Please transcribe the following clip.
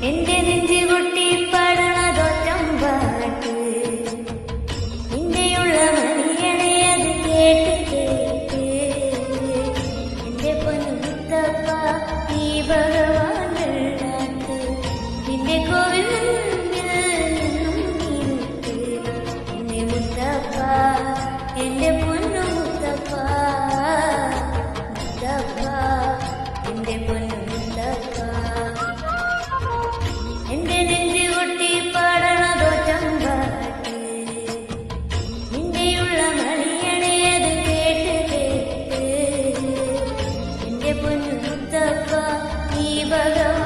എന്റെ നെഞ്ചു കൊട്ടി പാടണതൊറ്റമ്പാട്ട് നിന്റെയുള്ള മണിയണേ അത് കേട്ട് എന്റെ പൊന്നു മുത്തപ്പ നീ ഭഗവാൻ വെള്ളാട്ട് നിന്റെ കോവിൽ എന്റെ മുത്തപ്പ എന്റെ പൊന്നു മുത്തപ്പ മുത്തപ്പ എന്റെ പൊന്നു മുത്തപ്പ എന്റെ നെഞ്ചു കൊട്ടി പാടണതൊറ്റമ്പാട്ട് നിന്റെയുള്ള മണിയണേ അത് കേട്ട് എന്റെ പൊന്നു മുത്തപ്പ നീ ഭഗവാൻ